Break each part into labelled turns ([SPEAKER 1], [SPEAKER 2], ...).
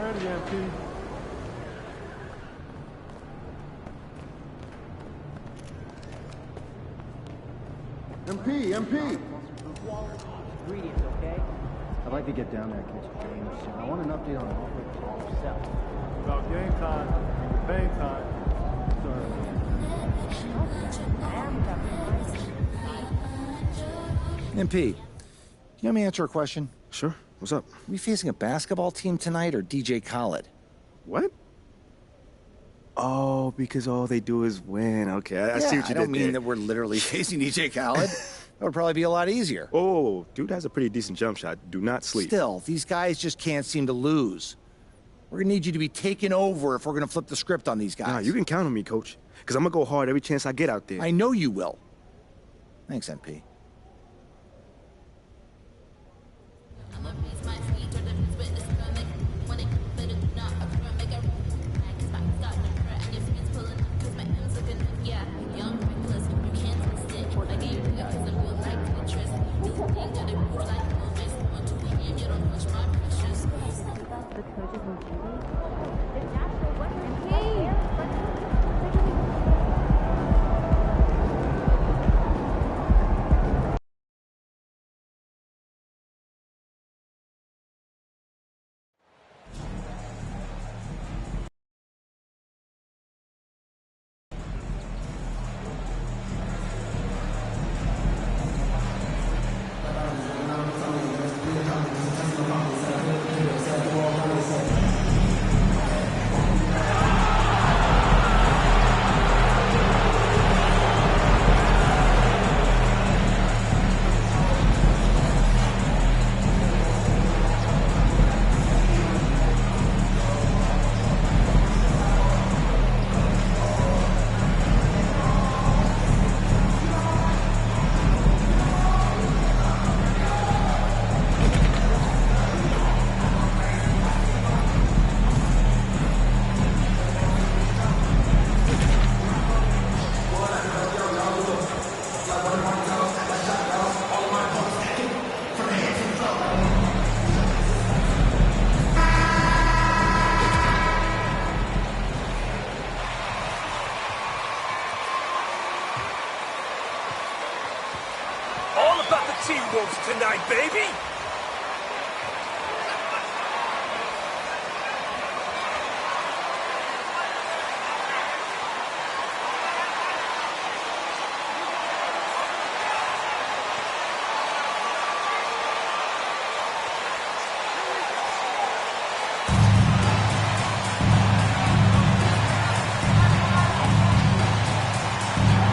[SPEAKER 1] ready, MP.
[SPEAKER 2] MP.
[SPEAKER 3] Ingredients, okay?
[SPEAKER 2] I'd like to get down there and catch a game soon. I want an update on the offense yourself.
[SPEAKER 1] About game time, bang time.
[SPEAKER 4] MP, you want me to answer a question?
[SPEAKER 2] Sure. What's up?
[SPEAKER 4] Are we facing a basketball team tonight or DJ Khaled?
[SPEAKER 2] What? Oh, because all they do is win. Okay, I see what you did
[SPEAKER 4] I don't mean
[SPEAKER 2] there.
[SPEAKER 4] that we're literally facing DJ Khaled. That would probably be a lot easier.
[SPEAKER 2] Oh, dude has a pretty decent jump shot. Do not sleep.
[SPEAKER 4] Still, these guys just can't seem to lose. We're going to need you to be taken over if we're going to flip the script on these guys.
[SPEAKER 2] Nah, you can count on me, Coach. Because I'm going to go hard every chance I get out there.
[SPEAKER 4] I know you will. Thanks, MP.
[SPEAKER 5] Wolves tonight, baby!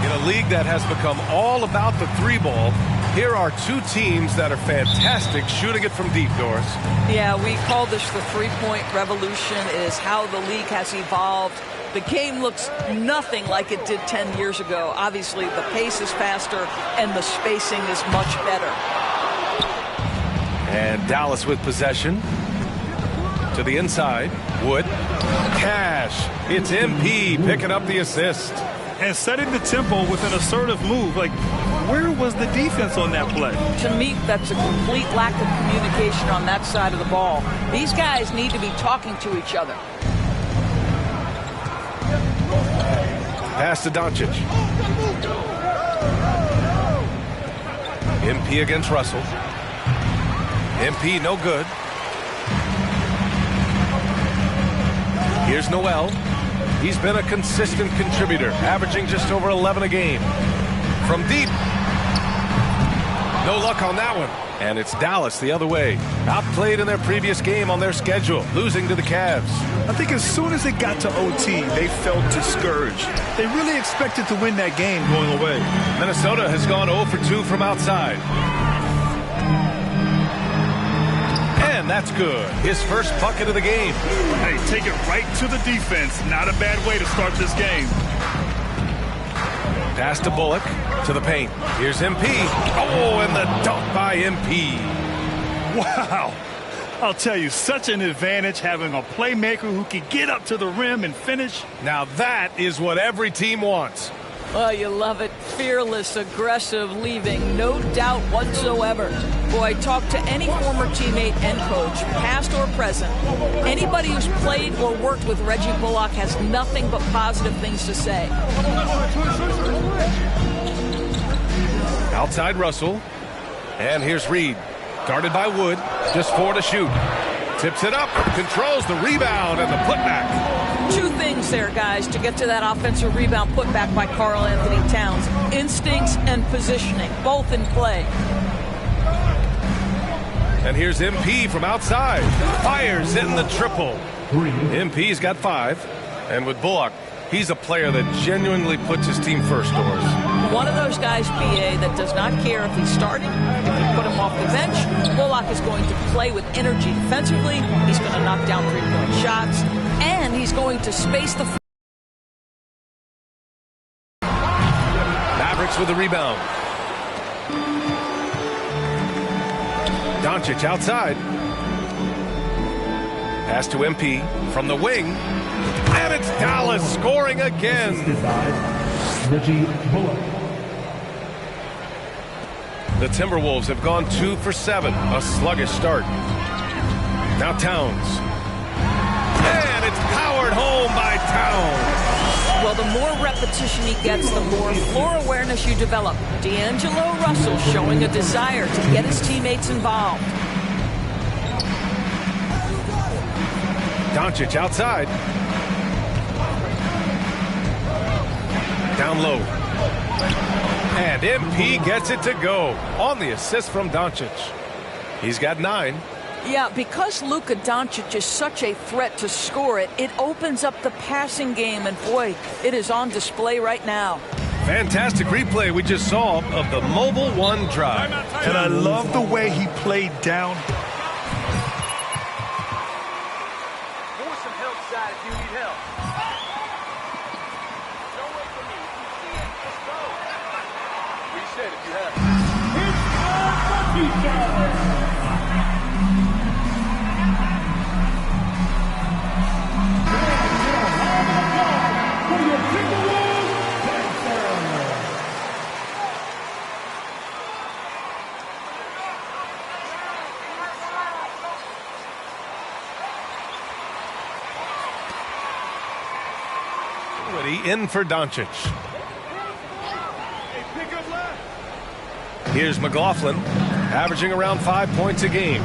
[SPEAKER 5] In a league that has become all about the three ball, here are two teams that are fantastic shooting it from deep, Doris.
[SPEAKER 6] Yeah, we call this the three-point revolution. It is how the league has evolved. The game looks nothing like it did 10 years ago. Obviously, the pace is faster and the spacing is much better.
[SPEAKER 5] And Dallas with possession. To the inside. Wood. Cash. It's MP picking up the assist.
[SPEAKER 7] And setting the tempo with an assertive move. Like, where was the defense on that play?
[SPEAKER 6] To me, that's a complete lack of communication on that side of the ball. These guys need to be talking to each other.
[SPEAKER 5] Pass to Doncic. MP against Russell. MP no good. Here's Noel. He's been a consistent contributor, averaging just over 11 a game. From deep. No luck on that one. And it's Dallas the other way. Outplayed in their previous game on their schedule, losing to the Cavs.
[SPEAKER 7] I think as soon as it got to OT, they felt discouraged. They really expected to win that game going away.
[SPEAKER 5] Minnesota has gone 0 for 2 from outside. And that's good. His first bucket of the game.
[SPEAKER 7] Hey, take it right to the defense. Not a bad way to start this game.
[SPEAKER 5] Pass to Bullock, to the paint. Here's MP. Oh, and the dunk by MP.
[SPEAKER 7] Wow. I'll tell you, such an advantage having a playmaker who can get up to the rim and finish.
[SPEAKER 5] Now that is what every team wants.
[SPEAKER 6] Oh, you love it. Fearless, aggressive, leaving, no doubt whatsoever. Boy, talk to any former teammate and coach, past or present. Anybody who's played or worked with Reggie Bullock has nothing but positive things to say.
[SPEAKER 5] Outside Russell. And here's Reed. Guarded by Wood. Just 4 to shoot. Tips it up. Controls the rebound and the putback.
[SPEAKER 6] 2 things there, guys, to get to that offensive rebound put back by Karl Anthony Towns. Instincts and positioning, both in play.
[SPEAKER 5] And here's MP from outside. Fires in the triple. MP's got 5. And with Bullock, he's a player that genuinely puts his team first, Doris.
[SPEAKER 6] One of those guys, BA, that does not care if he's starting, if you put him off the bench. Bullock is going to play with energy defensively. He's going to knock down 3-point shots. And he's going to space the floor.
[SPEAKER 5] Mavericks with the rebound. Doncic outside. Pass to MP from the wing. And it's Dallas scoring again.
[SPEAKER 8] Reggie Bullock.
[SPEAKER 5] The Timberwolves have gone 2 for 7. A sluggish start. Now Towns. And it's powered home by Towns.
[SPEAKER 6] Well, the more repetition he gets, the more floor awareness you develop. D'Angelo Russell showing a desire to get his teammates involved.
[SPEAKER 5] Doncic outside. Down low. And MP gets it to go on the assist from Doncic. He's got 9.
[SPEAKER 6] Yeah, because Luka Doncic is such a threat to score it, it opens up the passing game, and boy, it is on display right now.
[SPEAKER 5] Fantastic replay we just saw of the Mobile One drive.
[SPEAKER 7] And I love the way he played down.
[SPEAKER 3] Want some help, side, if you need help. Don't wait for me. If you see it, just go. Reset if you have it.
[SPEAKER 5] In for Doncic. Here's McLaughlin, averaging around 5 points a game.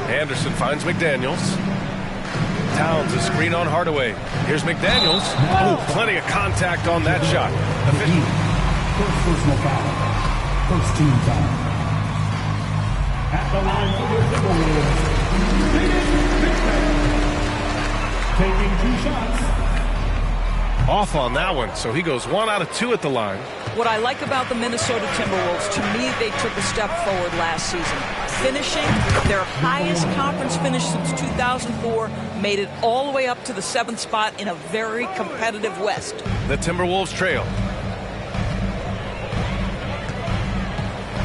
[SPEAKER 5] Anderson finds McDaniels. Towns a screen on Hardaway. Here's McDaniels. Oh, plenty of contact on that shot.
[SPEAKER 8] First personal foul. First team foul. At the line for the Timberwolves. Taking 2 shots.
[SPEAKER 5] Off on that one, so he goes 1 out of 2 at the line.
[SPEAKER 6] What I like about the Minnesota Timberwolves, to me, they took a step forward last season. Finishing their highest conference finish since 2004, made it all the way up to the 7th spot in a very competitive West.
[SPEAKER 5] The Timberwolves trail.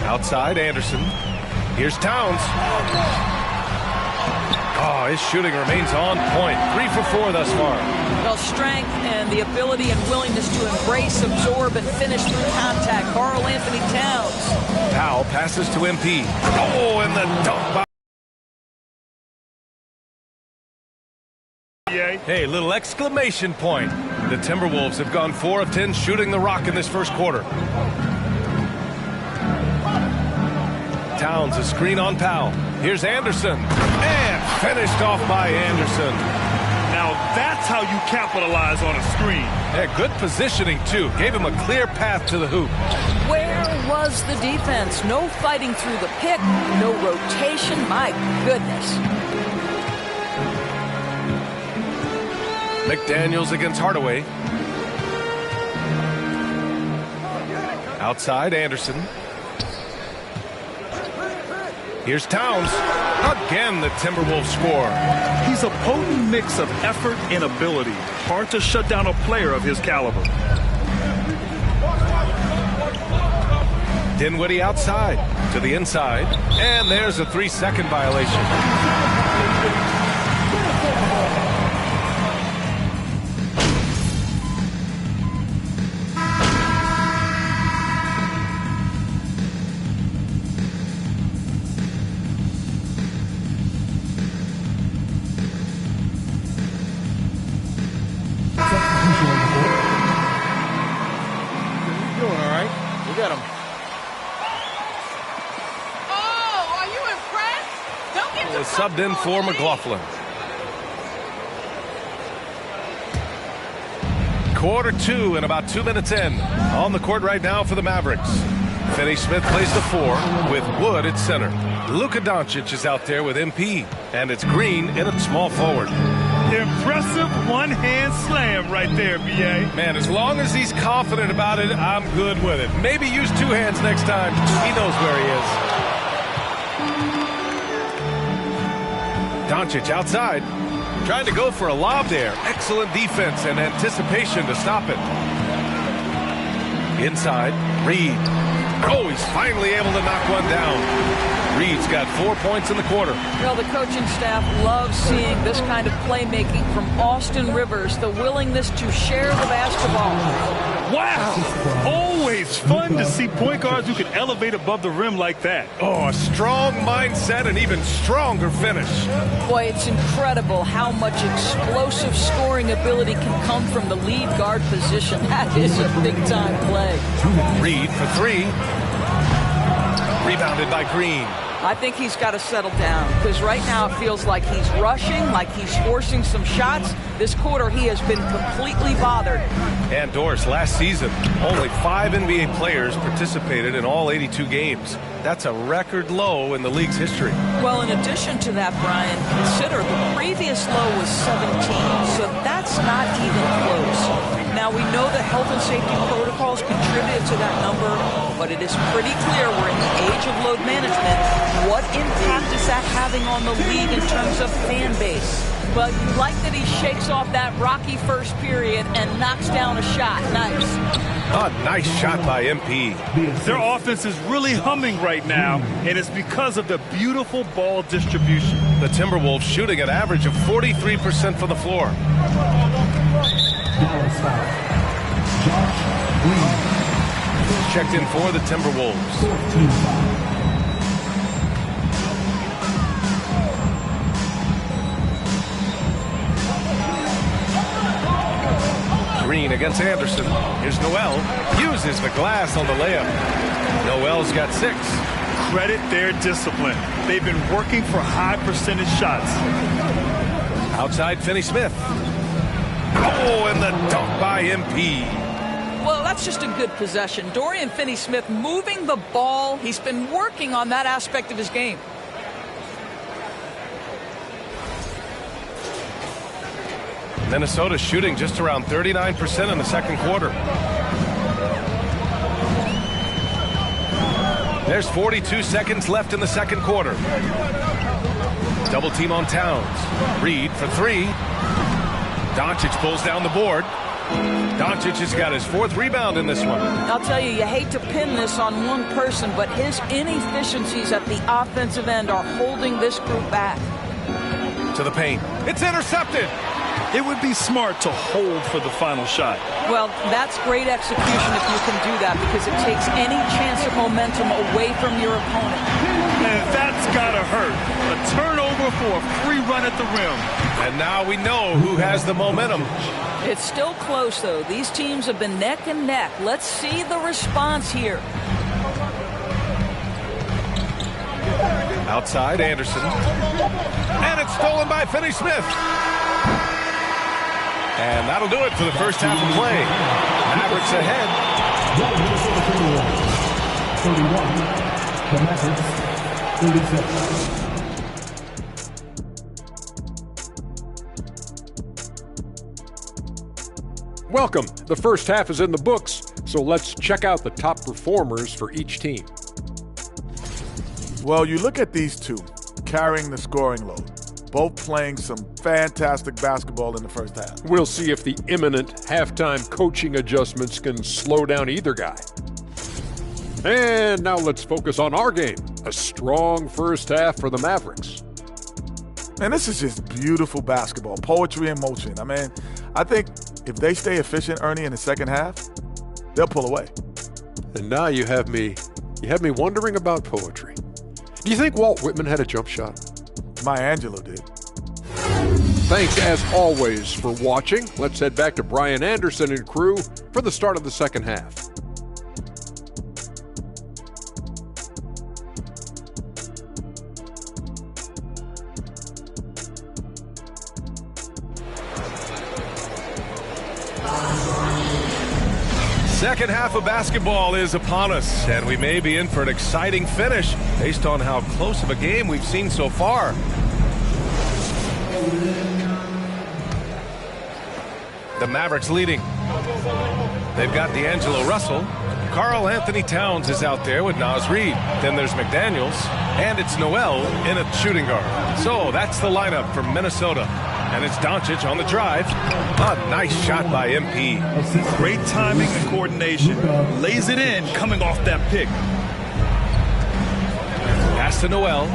[SPEAKER 5] Outside, Anderson. Here's Towns. Oh, his shooting remains on point. 3 for 4 thus far.
[SPEAKER 6] Well, strength and the ability and willingness to embrace, absorb, and finish through contact. Karl Anthony Towns.
[SPEAKER 5] Powell passes to MP. Oh, and the dunk by... Hey, little exclamation point. The Timberwolves have gone 4 of 10 shooting the rock in this first quarter. Towns a screen on Powell. Here's Anderson. And finished off by Anderson.
[SPEAKER 7] Now that's how you capitalize on a screen.
[SPEAKER 5] Yeah, good positioning, too. Gave him a clear path to the hoop.
[SPEAKER 6] Where was the defense? No fighting through the pick. No rotation. My goodness.
[SPEAKER 5] McDaniels against Hardaway. Outside, Anderson. Here's Towns. Again, the Timberwolves score.
[SPEAKER 7] He's a potent mix of effort and ability. Hard to shut down a player of his caliber.
[SPEAKER 5] Dinwiddie outside to the inside. And there's a 3-second violation.
[SPEAKER 4] get him.
[SPEAKER 9] Oh, are you impressed? Don't get
[SPEAKER 5] Was subbed in for McLaughlin. Quarter 2 and about 2 minutes in. On the court right now for the Mavericks. Finney Smith plays the 4 with Wood at center. Luka Doncic is out there with MP, and it's Green in at small forward.
[SPEAKER 7] Impressive one-hand slam right there, B.A.
[SPEAKER 5] Man, as long as he's confident about it, I'm good with it. Maybe use 2 hands next time. He knows where he is. Doncic outside. Trying to go for a lob there. Excellent defense and anticipation to stop it. Inside, Reed. Oh, he's finally able to knock one down. Reed's got 4 points in the quarter.
[SPEAKER 6] Well, the coaching staff loves seeing this kind of playmaking from Austin Rivers, the willingness to share the basketball.
[SPEAKER 7] Wow! Always fun to see point guards who can elevate above the rim like that.
[SPEAKER 5] Oh, a strong mindset and even stronger finish.
[SPEAKER 6] Boy, it's incredible how much explosive scoring ability can come from the lead guard position. That is a big-time play.
[SPEAKER 5] Reed for 3. Rebounded by Green.
[SPEAKER 6] I think he's got to settle down because right now it feels like he's rushing, like he's forcing some shots. This quarter he has been completely bothered.
[SPEAKER 5] And Doris, last season, only 5 NBA players participated in all 82 games. That's a record low in the league's history.
[SPEAKER 6] Well, in addition to that, Brian, consider the previous low was 17, so that's not even close. Now, we know that health and safety protocols contributed to that number, but it is pretty clear we're in the age of load management. What impact is that having on the league in terms of fan base? Well, you like that he shakes off that rocky first period and knocks down a shot. Nice.
[SPEAKER 5] A nice shot by MP.
[SPEAKER 7] Their offense is really humming right now, and it's because of the beautiful ball distribution.
[SPEAKER 5] The Timberwolves shooting an average of 43% from the floor. Checked in for the Timberwolves. Green against Anderson. Here's Noel. Uses the glass on the layup. Noel's got 6.
[SPEAKER 7] Credit their discipline. They've been working for high percentage shots.
[SPEAKER 5] Outside Finney Smith. Oh, and the dunk by MP.
[SPEAKER 6] Well, that's just a good possession. Dorian Finney-Smith moving the ball. He's been working on that aspect of his game.
[SPEAKER 5] Minnesota shooting just around 39% in the second quarter. There's 42 seconds left in the second quarter. Double team on Towns. Reed for 3. Doncic pulls down the board. Doncic has got his 4th rebound in this one.
[SPEAKER 6] I'll tell you, you hate to pin this on one person, but his inefficiencies at the offensive end are holding this group back.
[SPEAKER 5] To the paint. It's intercepted.
[SPEAKER 7] It would be smart to hold for the final shot.
[SPEAKER 6] Well, that's great execution if you can do that because it takes any chance of momentum away from your opponent.
[SPEAKER 7] And that's gotta hurt. A turnover for a free run at the rim.
[SPEAKER 5] And now we know who has the momentum.
[SPEAKER 6] It's still close, though. These teams have been neck and neck. Let's see the response here.
[SPEAKER 5] Outside, Anderson. And it's stolen by Finney-Smith. And that'll do it for the first half of play. Mavericks ahead.
[SPEAKER 8] 31. The Mavericks 36.
[SPEAKER 10] Welcome. The first half is in the books, so let's check out the top performers for each team.
[SPEAKER 1] Well, you look at these two carrying the scoring load, both playing some fantastic basketball in the first half.
[SPEAKER 10] We'll see if the imminent halftime coaching adjustments can slow down either guy. And now let's focus on our game. A strong first half for the Mavericks.
[SPEAKER 1] And this is just beautiful basketball, poetry in motion. I mean, I think if they stay efficient, Ernie, in the second half, they'll pull away.
[SPEAKER 10] And now you have me wondering about poetry. Do you think Walt Whitman had a jump shot?
[SPEAKER 1] Maya Angelou did.
[SPEAKER 10] Thanks as always for watching. Let's head back to Brian Anderson and crew for the start of the second half.
[SPEAKER 5] Second half of basketball is upon us, and we may be in for an exciting finish based on how close of a game we've seen so far. The Mavericks leading. They've got D'Angelo Russell. Karl Anthony Towns is out there with Naz Reid. Then there's McDaniels, and it's Noel in at shooting guard. So that's the lineup for Minnesota. And it's Doncic on the drive. A nice shot by MP.
[SPEAKER 7] Great timing and coordination. Lays it in coming off that pick.
[SPEAKER 5] Pass to Noel.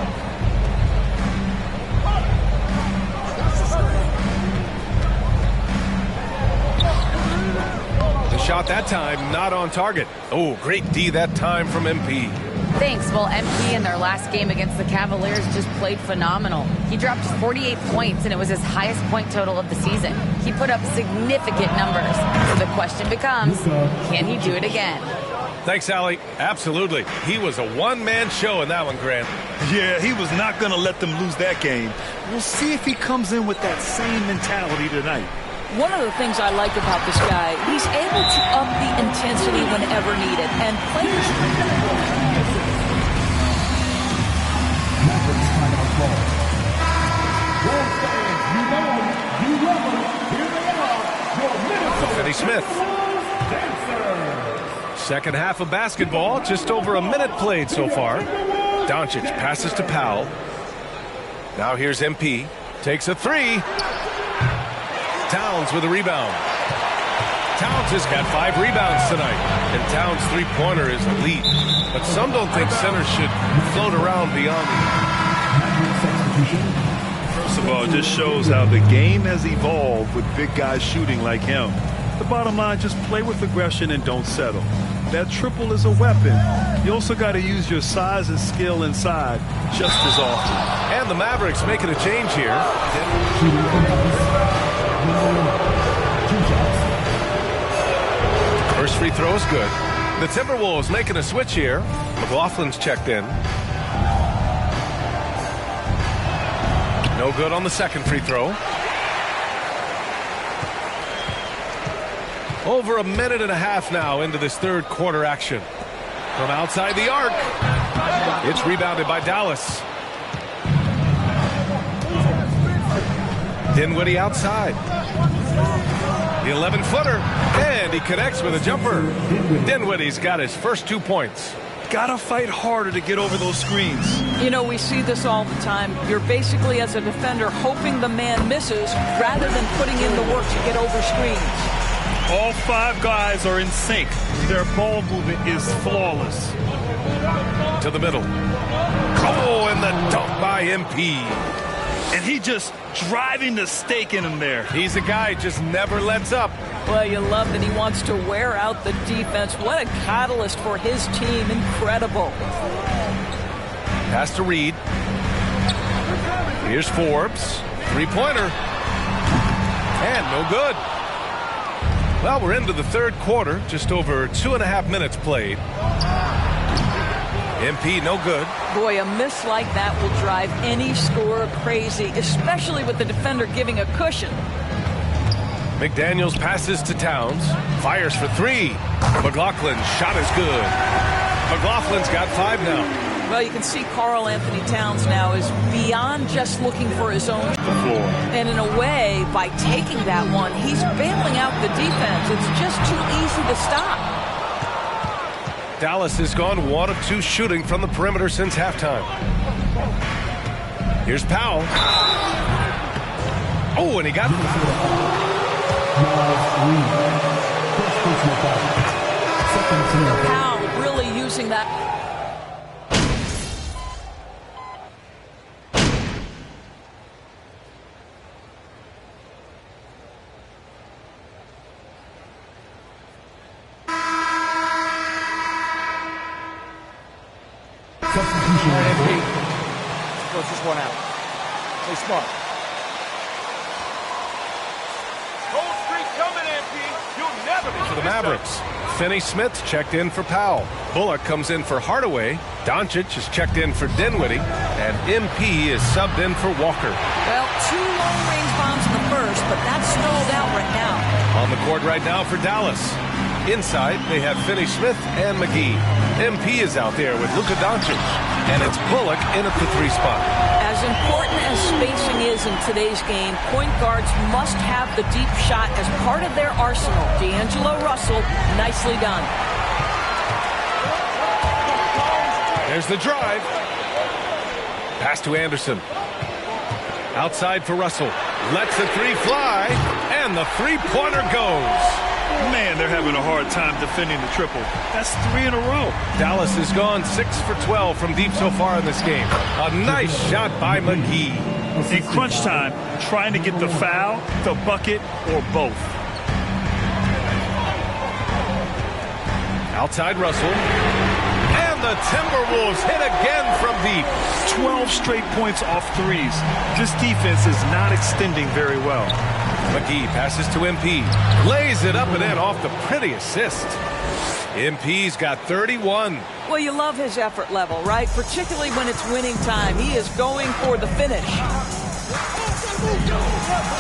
[SPEAKER 5] The shot that time not on target. Oh, great D that time from MP.
[SPEAKER 11] Thanks. Well, MP in their last game against the Cavaliers just played phenomenal. He dropped 48 points, and it was his highest point total of the season. He put up significant numbers. So the question becomes, can he do it again?
[SPEAKER 5] Thanks, Allie. Absolutely. He was a one-man show in that one, Grant.
[SPEAKER 7] Yeah, he was not going to let them lose that game. We'll see if he comes in with that same mentality tonight.
[SPEAKER 6] One of the things I like about this guy, he's able to up the intensity whenever needed. And players...
[SPEAKER 5] Finney Smith. Second half of basketball, just over a minute played so far. Doncic passes to Powell. Now here's MP. Takes a three. Towns with a rebound. Towns has got 5 rebounds tonight. And Towns' three-pointer is elite. But some don't think centers should float around beyond
[SPEAKER 7] First of all, it just shows how the game has evolved with big guys shooting like him. The bottom line, just play with aggression and don't settle. That triple is a weapon. You also got to use your size and skill inside just as often.
[SPEAKER 5] And the Mavericks making a change here. First free throw is good. The Timberwolves making a switch here. McLaughlin's checked in. No good on the second free throw. Over a minute and a half now into this third quarter action. From outside the arc. It's rebounded by Dallas. Dinwiddie outside. The 11-footer. And he connects with a jumper. Dinwiddie's got his first 2 points.
[SPEAKER 7] Gotta fight harder to get over those screens.
[SPEAKER 6] You know, we see this all the time. You're basically, as a defender, hoping the man misses rather than putting in the work to get over screens.
[SPEAKER 7] All 5 guys are in sync. Their ball movement is flawless.
[SPEAKER 5] To the middle. Oh, and the dunk by MP.
[SPEAKER 7] And he just driving the stake in him there.
[SPEAKER 5] He's a guy just never lets up.
[SPEAKER 6] Well, you love that he wants to wear out the defense. What a catalyst for his team. Incredible.
[SPEAKER 5] Pass to Reid. Here's Forbes. Three-pointer. And no good. Well, we're into the third quarter. Just over 2.5 minutes played. MP no good.
[SPEAKER 6] Boy, a miss like that will drive any scorer crazy, especially with the defender giving a cushion.
[SPEAKER 5] McDaniels passes to Towns. Fires for 3. McLaughlin's shot is good. McLaughlin's got 5 now.
[SPEAKER 6] Well, you can see Karl Anthony Towns now is beyond just looking for his own floor. And in a way, by taking that one, he's bailing out the defense. It's just too easy to stop.
[SPEAKER 5] Dallas has gone 1 of 2 shooting from the perimeter since halftime. Here's Powell. Oh, and he got
[SPEAKER 6] Powell really using that.
[SPEAKER 4] Close this one out. Play smart.
[SPEAKER 3] Cold streak coming, MP. You'll never be
[SPEAKER 5] for the Mavericks. Finney Smith checked in for Powell. Bullock comes in for Hardaway. Doncic is checked in for Dinwiddie. And MP is subbed in for Walker.
[SPEAKER 6] Well, 2 long-range bombs in the first, but that's stalled out right now.
[SPEAKER 5] On the court right now for Dallas. Inside, they have Finney-Smith and McGee. MP is out there with Luka Doncic. And it's Bullock in at the 3 spot.
[SPEAKER 6] As important as spacing is in today's game, point guards must have the deep shot as part of their arsenal. D'Angelo Russell, nicely done.
[SPEAKER 5] There's the drive. Pass to Anderson. Outside for Russell. Lets the 3 fly. And the 3-pointer goes.
[SPEAKER 7] Man, they're having a hard time defending the triple. That's 3 in a row.
[SPEAKER 5] Dallas has gone 6 for 12 from deep so far in this game. A nice shot by McGee.
[SPEAKER 7] In crunch time, trying to get the foul, the bucket, or both.
[SPEAKER 5] Outside Russell. And the Timberwolves hit again from deep.
[SPEAKER 7] 12 straight points off threes. This defense is not extending very well.
[SPEAKER 5] McGee passes to MP. Lays it up and in off the pretty assist. MP's got 31.
[SPEAKER 6] Well, you love his effort level, right? Particularly when it's winning time. He is going for the finish.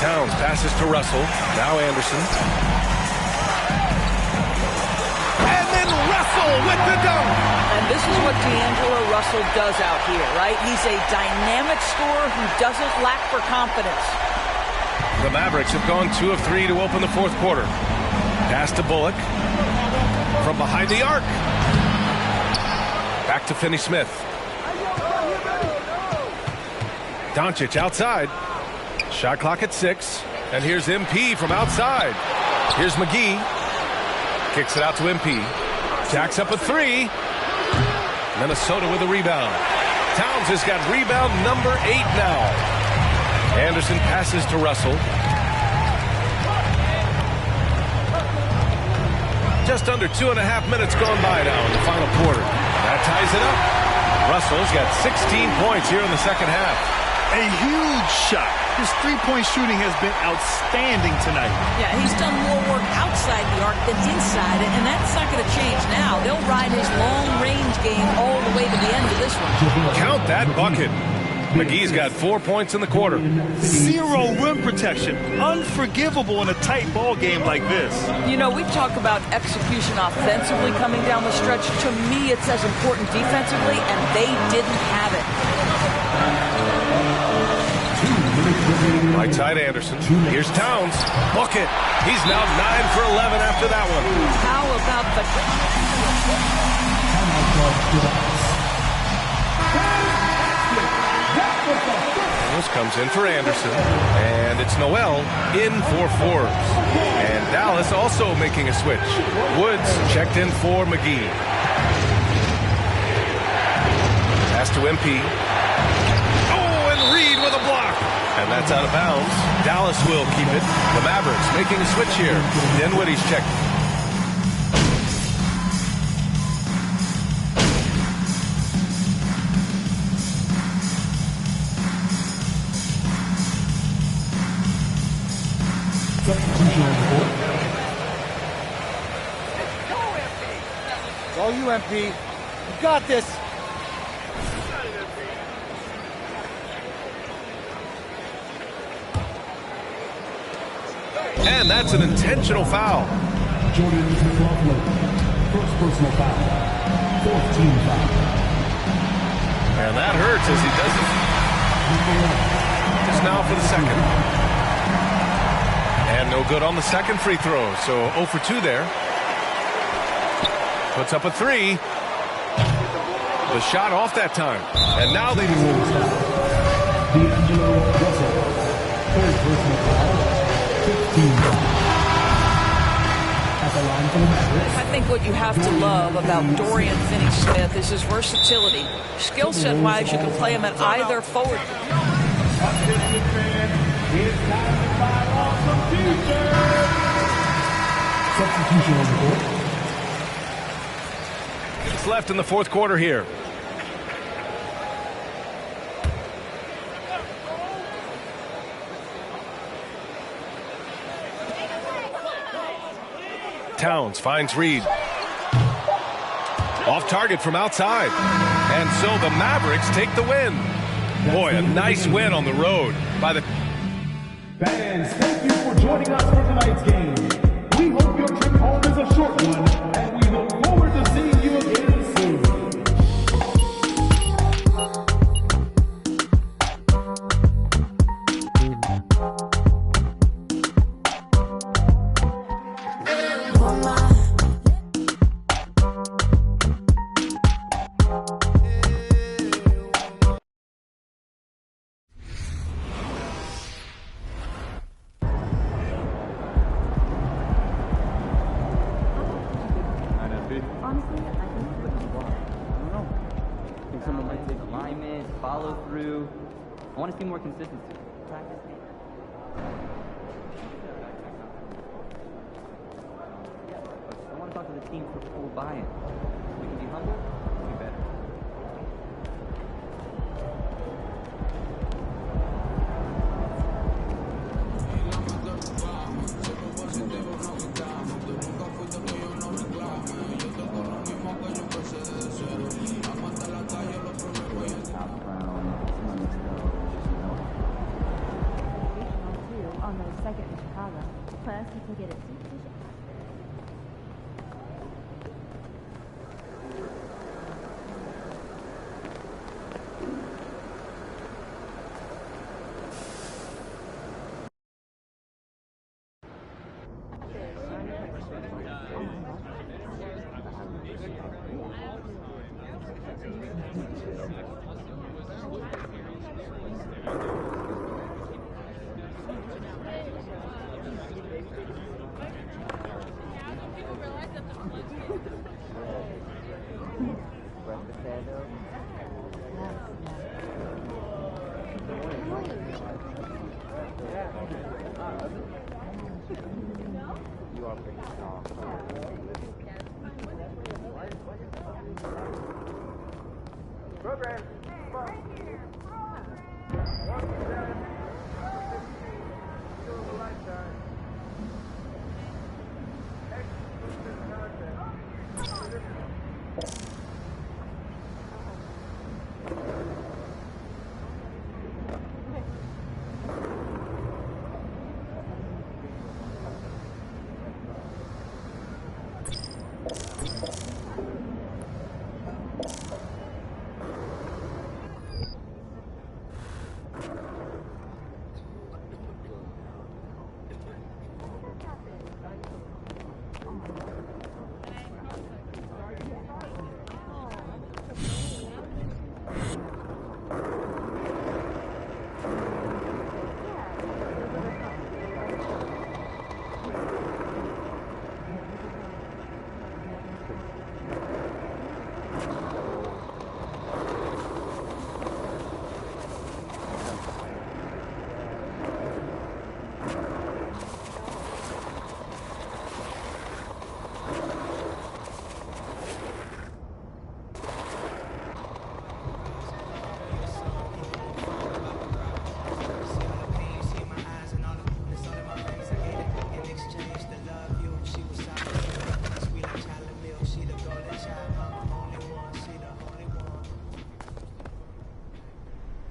[SPEAKER 5] Towns passes to Russell. Now Anderson. And then Russell with the dunk.
[SPEAKER 6] And this is what D'Angelo Russell does out here, right? He's a dynamic scorer who doesn't lack for confidence.
[SPEAKER 5] The Mavericks have gone 2 of 3 to open the 4th quarter. Pass to Bullock. From behind the arc. Back to Finney-Smith. Doncic outside. Shot clock at 6. And here's MP from outside. Here's McGee. Kicks it out to MP. Jacks up a 3. Minnesota with a rebound. Towns has got rebound number 8 now. Anderson passes to Russell. Just under 2.5 minutes gone by now in the final quarter. That ties it up. Russell's got 16 points here in the second half.
[SPEAKER 7] A huge shot. His three-point shooting has been outstanding tonight.
[SPEAKER 6] Yeah, he's done more work outside the arc than inside it, and that's not going to change now. They'll ride his long-range game all the way to the end of this one.
[SPEAKER 5] Count that bucket. McGee's got 4 points in the quarter.
[SPEAKER 7] 0 rim protection. Unforgivable in a tight ball game like this.
[SPEAKER 6] You know, we've talked about execution offensively coming down the stretch. To me, it's as important defensively, and they didn't have it.
[SPEAKER 5] Right side Anderson. Here's Towns. Bucket. He's now 9 for 11 after that one.
[SPEAKER 6] How about the...
[SPEAKER 5] This comes in for Anderson. And it's Noel in for Forbes. And Dallas also making a switch. Woods checked in for McGee. Pass to MP. Oh, and Reed with a block. And that's out of bounds. Dallas will keep it. The Mavericks making a switch here. Dinwiddie's checked.
[SPEAKER 2] It's all you, MP. You got this.
[SPEAKER 5] And that's an intentional foul.
[SPEAKER 8] Jordan McLaughlin, first personal foul, 4th team foul.
[SPEAKER 5] And that hurts as he does it. Just now for the second. And no good on the second free throw. So 0 for 2 there. Puts up a 3. The shot off that time. And now they...
[SPEAKER 8] D'Angelo Russell, third personal foul, 15 foul. At the line for the Mavericks.
[SPEAKER 6] I think what you have to love about Dorian Finney-Smith is his versatility. Skill set wise, you can play him at either forward.
[SPEAKER 8] Substitution on the court.
[SPEAKER 5] It's left in the 4th quarter here. Towns finds Reed. Off target from outside. And so the Mavericks take the win. Boy, a nice win on the road by the...
[SPEAKER 8] Fans, thank you for joining us for tonight's game. We hope your trip home is a short one, and we look forward to seeing you again soon.
[SPEAKER 2] Honestly, I think it's pretty block. I don't know. I think someone might take alignment, follow through. I want to see more consistency. Practice. I want to talk to the team for full buy-in. We can be humble, we can be better.
[SPEAKER 12] On the second in Chicago. Plus, you can get a seat to Chicago.
[SPEAKER 2] You are pretty soft. Program.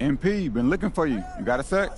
[SPEAKER 13] MP, been looking for you. You got a sec?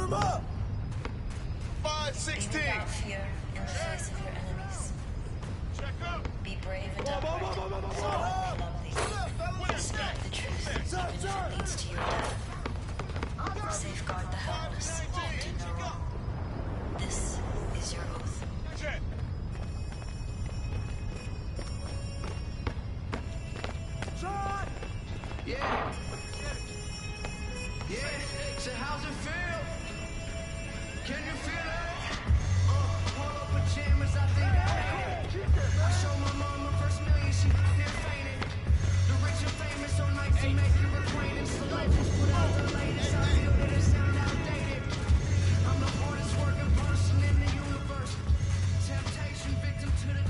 [SPEAKER 3] him up!
[SPEAKER 14] 516.
[SPEAKER 15] Without fear in the face of your enemies.
[SPEAKER 14] Check up.
[SPEAKER 15] Be brave and upright. Lovely. Speak the truth, even if it leads to your death. Safeguard the helpless. Do no wrong. This is your oath.
[SPEAKER 16] Yeah. Yeah. So how's it feel? Can you feel it? Pull up pajamas, I think I hate it. I showed my mom my first million, she near fainted. The rich and famous on nights to make your acquaintance. The legends put out the latest. I feel that it sound outdated. I'm the hardest working person in the universe. Temptation victim to the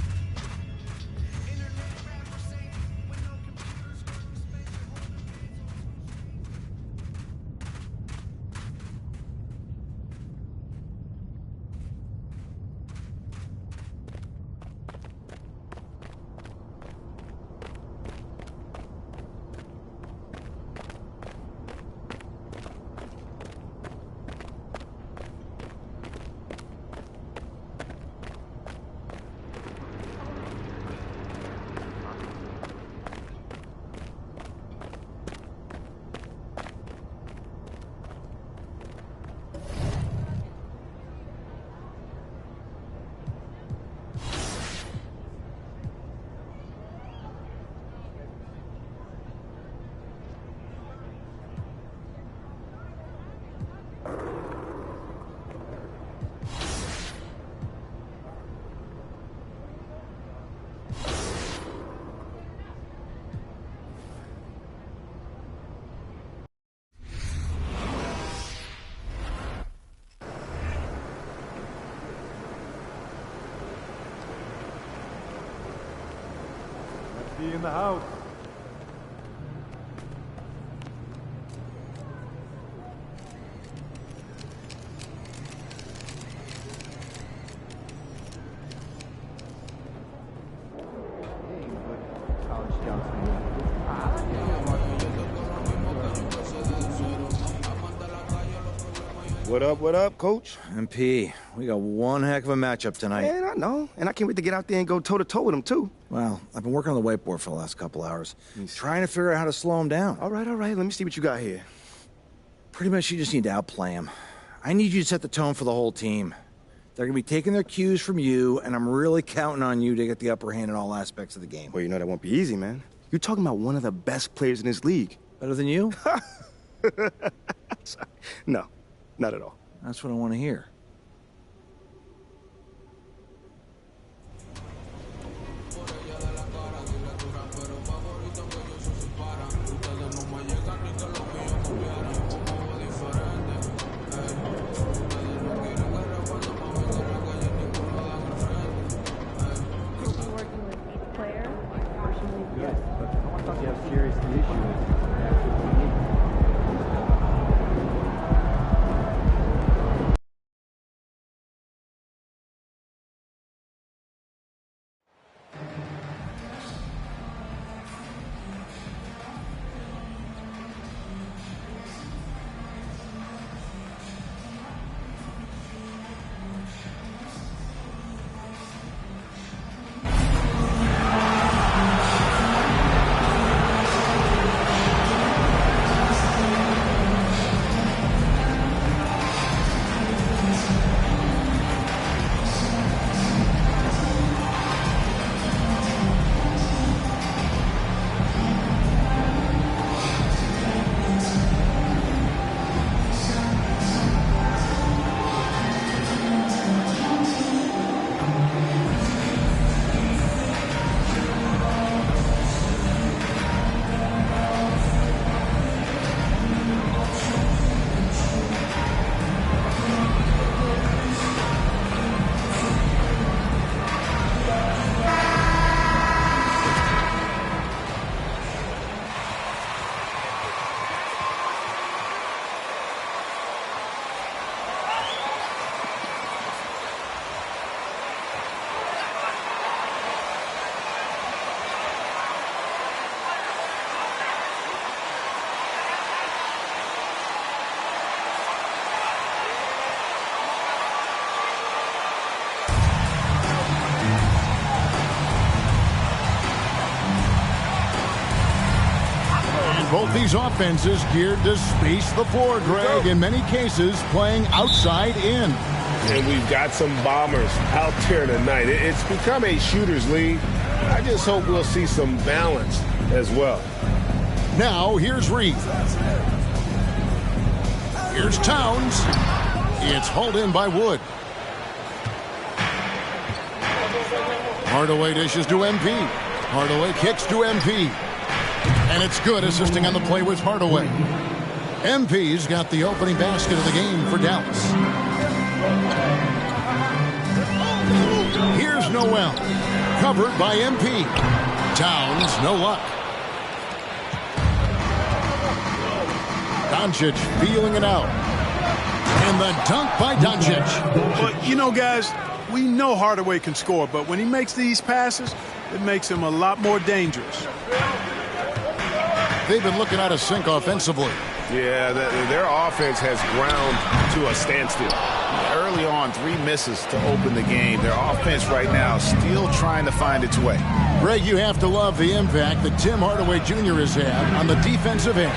[SPEAKER 16] internet rapper say with no computers, space to hold the hands on.
[SPEAKER 7] Be in the house.
[SPEAKER 17] What up, Coach?
[SPEAKER 4] MP, we got one heck of a matchup tonight.
[SPEAKER 17] Man, I know. And I can't wait to get out there and go toe-to-toe with him, too.
[SPEAKER 4] Well, I've been working on the whiteboard for the last couple hours, trying to figure out how to slow him down.
[SPEAKER 17] All right. Let me see what you got here.
[SPEAKER 4] Pretty much you just need to outplay him. I need you to set the tone for the whole team. They're going to be taking their cues from you, and I'm really counting on you to get the upper hand in all aspects of the game.
[SPEAKER 17] Well, you know that won't be easy, man. You're talking about one of the best players in this league.
[SPEAKER 4] Better than you?
[SPEAKER 17] No, not at all.
[SPEAKER 4] That's what I want to hear.
[SPEAKER 2] Yes, but I thought you have serious issues.
[SPEAKER 14] Both these offenses geared to space the floor, Greg, in many cases playing outside in.
[SPEAKER 18] And we've got some bombers out there tonight. It's become a shooter's league. I just hope we'll see some balance as well.
[SPEAKER 14] Now, here's Reed. Here's Towns. It's hauled in by Wood. Hardaway dishes to MP. Hardaway kicks to MP. And it's good, assisting on the play with Hardaway. MP's got the opening basket of the game for Dallas. Here's Noel. Covered by MP. Towns, no luck. Doncic feeling it out. And the dunk by Doncic.
[SPEAKER 7] But, you know, guys, we know Hardaway can score, but when he makes these passes, it makes him a lot more dangerous.
[SPEAKER 14] They've been looking out of sync offensively.
[SPEAKER 18] Yeah, their offense has ground to a standstill.
[SPEAKER 19] Early on, 3 misses to open the game. Their offense right now still trying to find its way.
[SPEAKER 14] Greg, you have to love the impact that Tim Hardaway Jr. has had on the defensive end.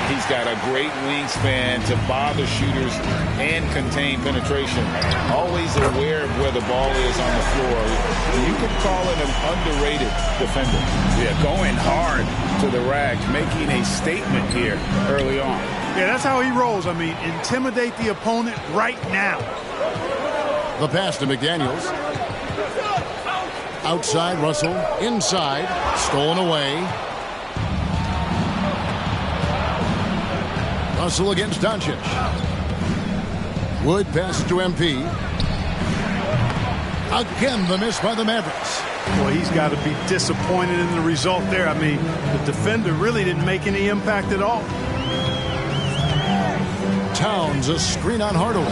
[SPEAKER 19] He's got a great wingspan to bother shooters and contain penetration. Always aware of where the ball is on the floor. You could call it an underrated defender. Yeah, going hard to the rack, making a statement here early on.
[SPEAKER 7] Yeah, that's how he rolls. I mean, intimidate the opponent right now.
[SPEAKER 14] The pass to McDaniels. Outside, Russell. Inside. Stolen away. Russell against Doncic. Wood passes to MP. Again, the miss by the Mavericks.
[SPEAKER 7] Well, he's got to be disappointed in the result there. I mean, the defender really didn't make any impact at all.
[SPEAKER 14] Towns, a screen on Hardaway.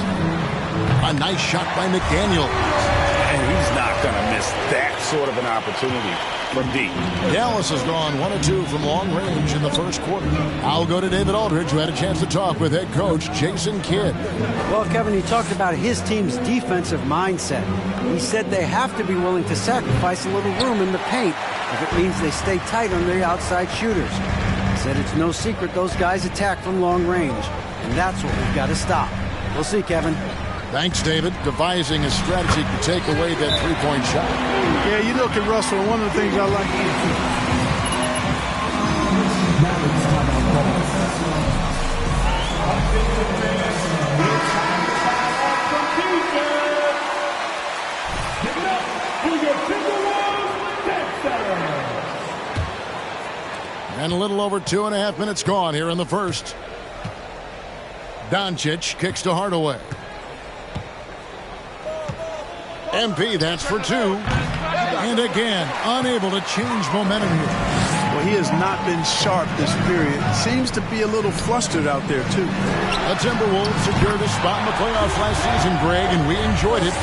[SPEAKER 14] A nice shot by McDaniel.
[SPEAKER 19] And he's not going to miss that sort of an opportunity from deep.
[SPEAKER 14] Dallas has gone 1 of 2 from long range in the first quarter. I'll go to David Aldridge, who had a chance to talk with head coach Jason Kidd.
[SPEAKER 20] Well, Kevin, he talked about his team's defensive mindset. He said they have to be willing to sacrifice a little room in the paint if it means they stay tight on their outside shooters. He said it's no secret those guys attack from long range, and that's what we've got to stop. We'll see, Kevin.
[SPEAKER 14] Thanks, David. Devising a strategy to take away that three-point shot.
[SPEAKER 7] Yeah, you look at Russell, one of the things I like
[SPEAKER 14] And a little over 2.5 minutes gone here in the first. Doncic kicks to Hardaway. MP, that's for 2. And again, unable to change momentum here.
[SPEAKER 7] Well, he has not been sharp this period. Seems to be a little flustered out there, too.
[SPEAKER 14] The Timberwolves secured a spot in the playoffs last season, Greg, and we enjoyed it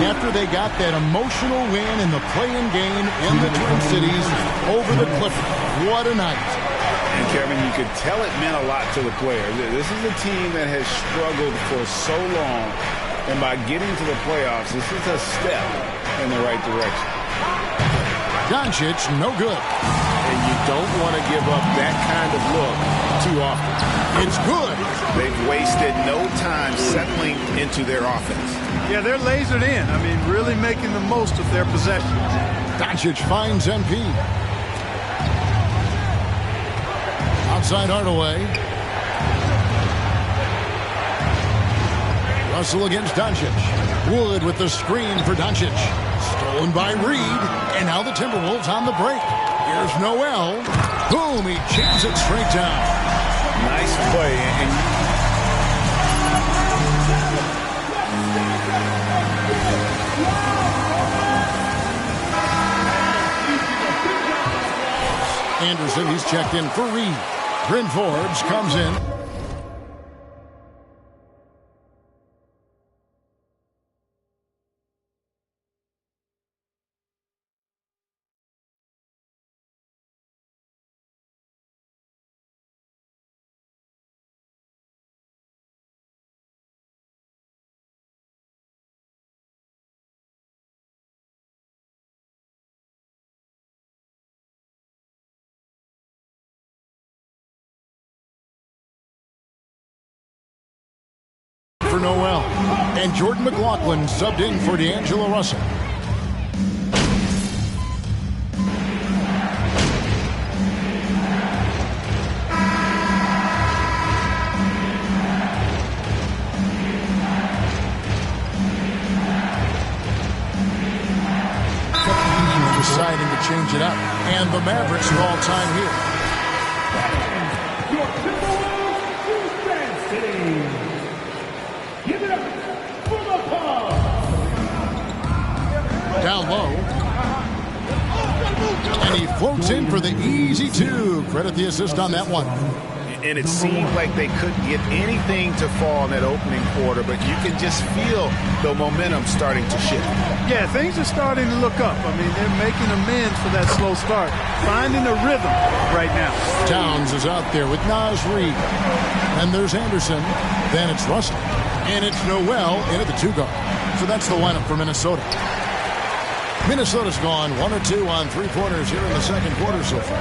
[SPEAKER 14] after they got that emotional win in the play-in game in the Twin Cities over the Clippers. What a night.
[SPEAKER 19] And, Kevin, you could tell it meant a lot to the players. This is a team that has struggled for so long, and by getting to the playoffs, this is a step in the right direction.
[SPEAKER 14] Doncic, no good.
[SPEAKER 19] And you don't want to give up that kind of look too often.
[SPEAKER 14] It's good.
[SPEAKER 19] They've wasted no time settling into their offense.
[SPEAKER 7] Yeah, they're lasered in. I mean, really making the most of their possession.
[SPEAKER 14] Doncic finds MP. Outside Hardaway. Russell against Doncic. Wood with the screen for Doncic. Stolen by Reed. And now the Timberwolves on the break. Here's Noel. Boom, he jams it straight down.
[SPEAKER 19] Nice play.
[SPEAKER 14] Anderson, he's checked in for Reed. Bryn Forbes comes in. Noel. And Jordan McLaughlin subbed in for D'Angelo Russell. Deciding to change it up. And the Mavericks call time here.
[SPEAKER 8] Give it up for the Cubs.
[SPEAKER 14] Down low. And he floats in for the easy two. Credit the assist on that one.
[SPEAKER 19] And it seemed like they couldn't get anything to fall in that opening quarter, but you can just feel the momentum starting to shift.
[SPEAKER 7] Yeah, things are starting to look up. I mean, they're making amends for that slow start, finding a rhythm right now.
[SPEAKER 14] Towns is out there with Naz Reid. And there's Anderson. Then it's Russell. And it's Noel in at the 2 guard. So that's the lineup for Minnesota. Minnesota's gone 1 or 2 on 3-pointers here in the second quarter so far.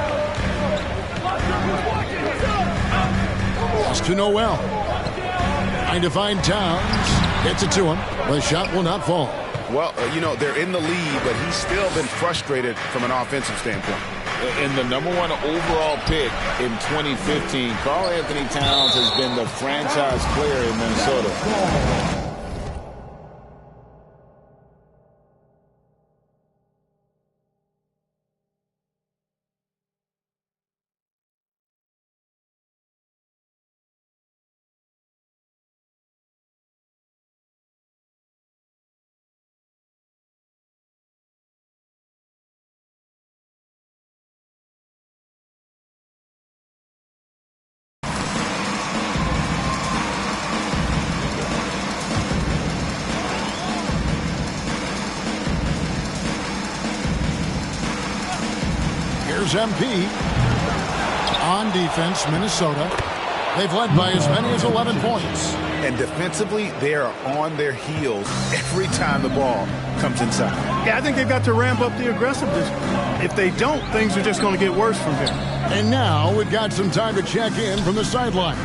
[SPEAKER 14] Pass to Noel. Trying to find Towns. Gets it to him. The shot will not fall.
[SPEAKER 19] Well, they're in the lead, but he's still been frustrated from an offensive standpoint.
[SPEAKER 21] In the #1 overall pick in 2015, Karl Anthony Towns has been the franchise player in Minnesota.
[SPEAKER 14] Here's MP. On defense, Minnesota. They've led by as many as 11 points.
[SPEAKER 19] And defensively, they are on their heels every time the ball comes inside.
[SPEAKER 7] Yeah, I think they've got to ramp up the aggressiveness. If they don't, things are just going to get worse from here.
[SPEAKER 14] And now we've got some time to check in from the sidelines.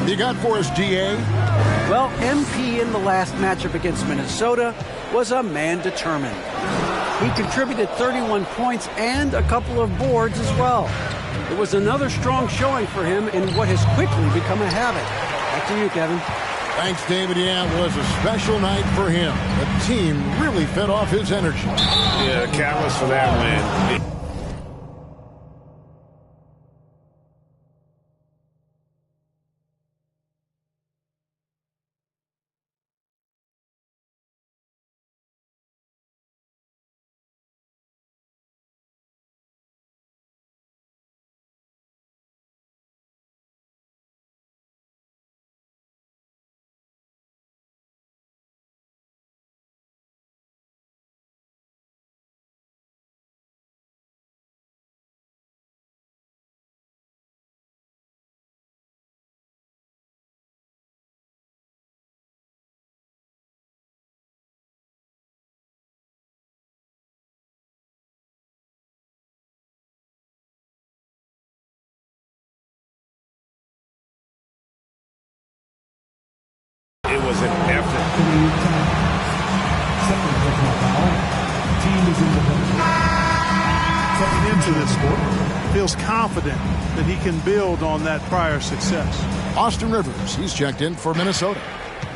[SPEAKER 14] You got for us, DA?
[SPEAKER 20] Well, MP in the last matchup against Minnesota was a man determined. He contributed 31 points and a couple of boards as well. It was another strong showing for him in what has quickly become a habit. Back to you, Kevin.
[SPEAKER 14] Thanks, David. Yeah, it was a special night for him. The team really fed off his energy.
[SPEAKER 19] Yeah, the catalyst for that win. It was an effort.
[SPEAKER 7] Coming into this sport, feels confident that he can build on that prior success.
[SPEAKER 14] Austin Rivers, he's checked in for Minnesota.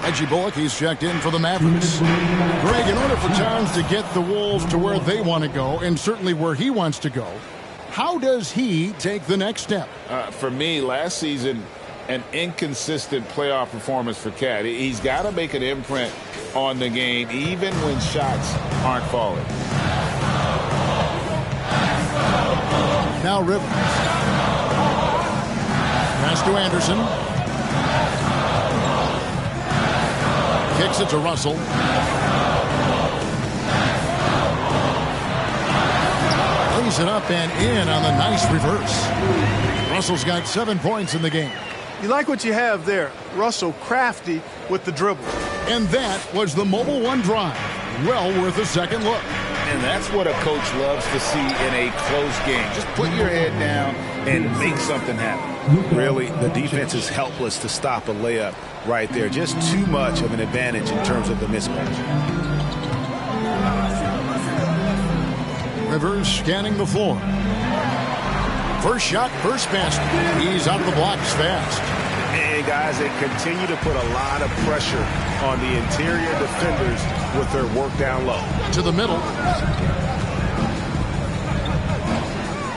[SPEAKER 14] Reggie Bullock, he's checked in for the Mavericks. Greg, in order for Towns to get the Wolves to where they want to go, and certainly where he wants to go, how does he take the next step?
[SPEAKER 21] For me, last season, an inconsistent playoff performance for Cat. He's got to make an imprint on the game, even when shots aren't falling.
[SPEAKER 14] Now Rivers. Pass to Anderson. Kicks it to Russell. Lays it up and in on the nice reverse. Russell's got 7 points in the game.
[SPEAKER 7] You like what you have there. Russell crafty with the dribble.
[SPEAKER 14] And that was the Mobile One drive. Well worth a second look.
[SPEAKER 19] And that's what a coach loves to see in a close game. Just put your head down and make something happen.
[SPEAKER 9] Really, the defense is helpless to stop a layup right there. Just too much of an advantage in terms of the mismatch.
[SPEAKER 14] Rivers scanning the floor. First shot, first basket. He's out of the blocks fast.
[SPEAKER 9] And guys, they continue to put a lot of pressure on the interior defenders with their work down low.
[SPEAKER 14] To the middle.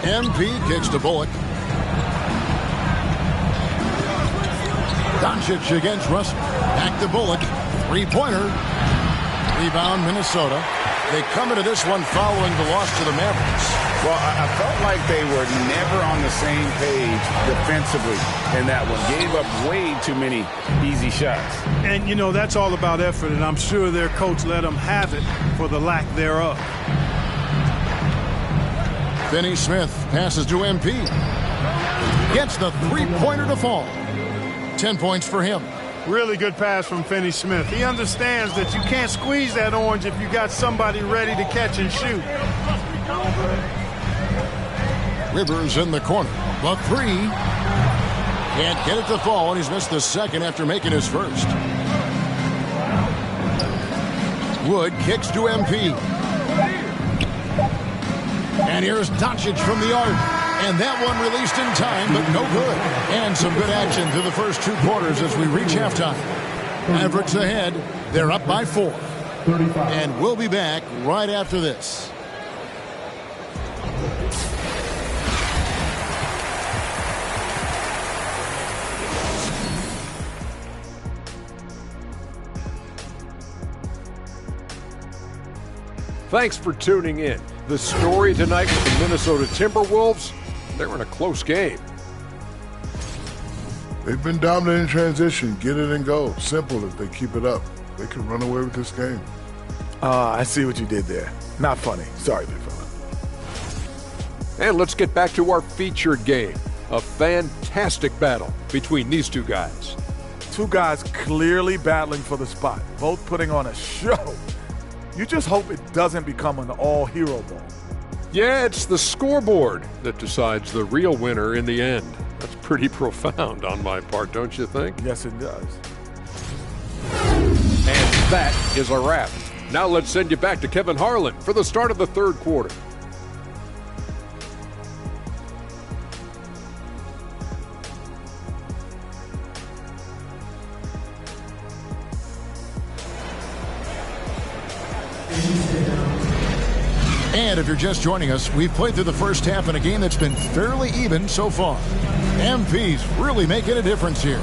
[SPEAKER 14] MP kicks to Bullock. Doncic against Russell. Back to Bullock. Three-pointer. Rebound, Minnesota. They come into this one following the loss to the Mavericks.
[SPEAKER 21] Well, I felt like they were never on the same page defensively in that one. Gave up way too many easy shots.
[SPEAKER 7] And, you know, that's all about effort, and I'm sure their coach let them have it for the lack thereof.
[SPEAKER 14] Finney Smith passes to MP. Gets the three-pointer to fall. 10 points for him.
[SPEAKER 7] Really good pass from Finney Smith. He understands that you can't squeeze that orange if you got somebody ready to catch and shoot.
[SPEAKER 14] Rivers in the corner. The three. Can't get it to fall, and he's missed the second after making his first. Wood kicks to MP. And here's Doncic from the arc. And that one released in time, but no good. And some good action through the first two quarters as we reach halftime. Mavericks ahead. They're up by 4. And we'll be back right after this.
[SPEAKER 10] Thanks for tuning in. The story tonight with the Minnesota Timberwolves, they're in a close game.
[SPEAKER 22] They've been dominant in transition. Get it and go. Simple if they keep it up. They can run away with this game.
[SPEAKER 1] I see what you did there. Not funny. Sorry, big fella.
[SPEAKER 10] And let's get back to our featured game. A fantastic battle between these two guys.
[SPEAKER 1] Two guys clearly battling for the spot, both putting on a show. You just hope it doesn't become an all-hero ball.
[SPEAKER 10] Yeah, it's the scoreboard that decides the real winner in the end. That's pretty profound on my part, don't you think?
[SPEAKER 1] Yes, it does.
[SPEAKER 10] And that is a wrap. Now let's send you back to Kevin Harlan for the start of the third quarter.
[SPEAKER 14] And if you're just joining us, we've played through the first half in a game that's been fairly even so far. MP's really making a difference here.